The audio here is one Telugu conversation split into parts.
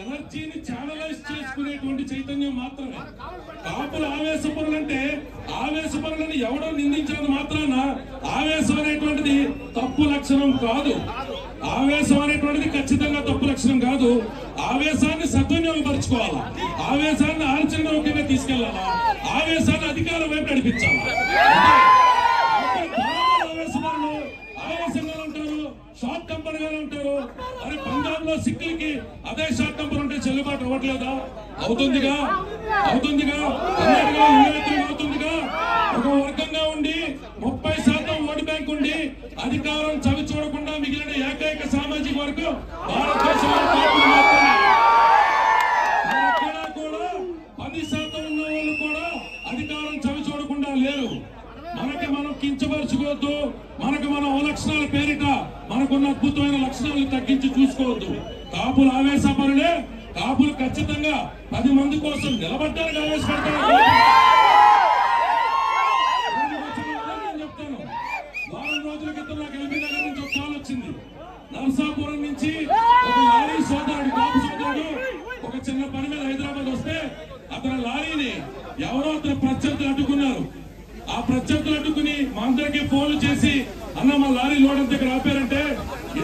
ఎనర్జీని ఛానలైజ్ చేసుకునేటువంటి చైతన్యం మాత్రమే. కాపులు ఆవేశపరులంటే ఆవేశపరులను ఎవడో నిందించినంత మాత్రాన ఆవేశం అనేటువంటిది తప్పు లక్షణం కాదు. ఆవేశం అనేటువంటిది ఖచ్చితంగా తప్పు లక్షణం కాదు. ఆవేశాన్ని సద్వినియోగపరచుకోవాలా, ఆవేశాన్ని ఆలోచనలోకి తీసుకెళ్లాలా, ఆవేశాన్ని అధికారం వైపు నడిపించాలా. ఆవేశపరులు ఆవేశంగా ఉంటారు, షార్ట్ టెంపర్ గానే ఉంటారు. అరే పంజాబ్ లో సిక్కులకి అదే షార్ట్ టెంపర్ ఉంటే చెల్లుబాటు అవ్వట్లేదా? అవుతుందిగా, అవుతుందిగా. ఒక వర్గంగా ఉండి 30% ఓటు బ్యాంక్ ఉండి అధికారం చవి చూడకుండా మిగిలిన ఏకైక సామాజిక వర్గం భారతదేశంలో కూడా 10% ఉన్న వాళ్ళు కూడా అధికారం చవి చూడకుండా లేరు. మనకి మనం కించపరచుకోవద్దు, మనకు మన అవలక్షణాల పేరిట మనకున్న అద్భుతమైన లక్షణాలను తగ్గించి చూసుకోవద్దు. కాపులు ఆవేశపరులే, కాపులు ఖచ్చితంగా 10 మంది కోసం నిలబడ్డానికి ఆవేశపడతారు. చెప్తాను, వారం రోజుల క్రితం నాకు ఎంపీ దగ్గర నుంచి ఒక కాల్ వచ్చింది. నర్సాపురం నుంచి ఒక లారీ సోదరుడు, కాపు సోదరుడు ఒక చిన్న పని మీద హైదరాబాద్ వస్తే అతని లారీని ఎవరో అతని ప్రత్యర్థులు అడ్డుకున్నారు. ఆ ప్రత్యర్థులు అడ్డుకుని మా అందరికీ ఫోన్లు చేసి అన్న మా లారీ లోడ్ అంతా ఇక్కడ ఆపారంటే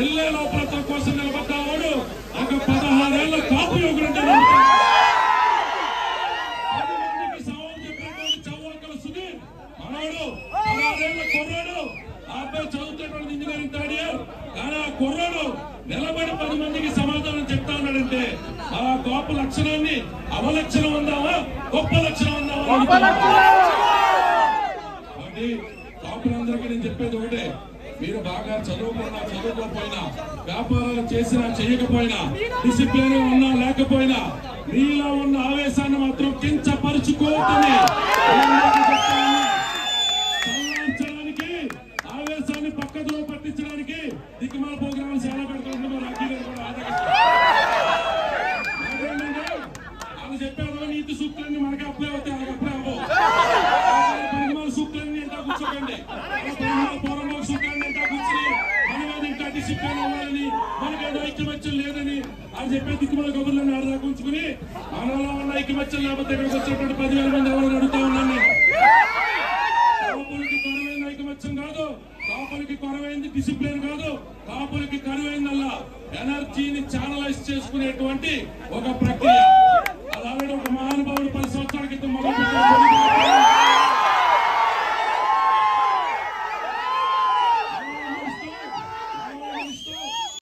ఎల్లే లోపల తన కోసం నిలబడ్డావాడు ఒక 16 ఏళ్ల కాపు యువకుడు అంటే సవాల్ చెప్పినటువంటి చౌకల సుధీర్ మనవాడు 16 ఏళ్ల కుర్రాడు. ఆ అబ్బాయి చదువుతున్నటువంటి ఇంజనీరింగ్ థర్డ్ ఇయర్. కానీ ఆ కుర్రాడు నిలబడి 10 మందికి సమాధానం చెప్తా ఉన్నాడంటే ఆ గొప్ప లక్షణాన్ని అవలక్షణం అందామా, గొప్ప లక్షణం అందామా? కాపులందరికీ నేను చెప్పేది ఒకటే, మీరు బాగా చదువుకున్నా చదువుకోకపోయినా, వ్యాపారాలు చేసినా చేయకపోయినా, డిసిప్లిన్ ఉన్నా లేకపోయినా మీలో ఉన్న ఆవేశాన్ని మాత్రం కించపరుచుకోవద్దని చల్లార్చడానికి, ఆవేశాన్ని పక్కదో పట్టించడానికి దిక్కుమాల ప్రోగ్రాంలు చాలా పెడుతున్నారు. వాళ్ళు చెప్పారు నీతి సూక్తులన్నీ మనకి అప్లై అవుతాయి, అలాగే అప్లై అవ్వవు. పరిమాణ సూక్తులన్నీ ఎంత కూర్చోకండి, పౌరంభ సూక్తులన్నీ ఎంత కూర్చుని మనమేది ఇంకా డిసిప్లిన్ అవ్వాలని, మనకేదో ఐక్యమత్యం లేదని అని చెప్పే దిక్కుమాల కబుర్లను ఆడదా కూర్చుకుని మనలో ఉన్న ఐక్యమత్యం లేకపోతే ఇక్కడికి వచ్చేటువంటి 10,000 మంది ఎవరైనా అడుగుతా ఉన్నాను. కాపులకి కరువైన ఐకమత్యం కాదు, కాపులకి కరువైంది డిసిప్లిన్ కాదు, కాపులకి కరువైందల్లా ఎనర్జీని ఛానలైజ్ చేసుకునేటువంటి ఒక ప్రక్రియ. అది ఆల్రెడీ ఒక మహానుభావుడు 10 సంవత్సరాల క్రితం మొదలుపెట్టారు.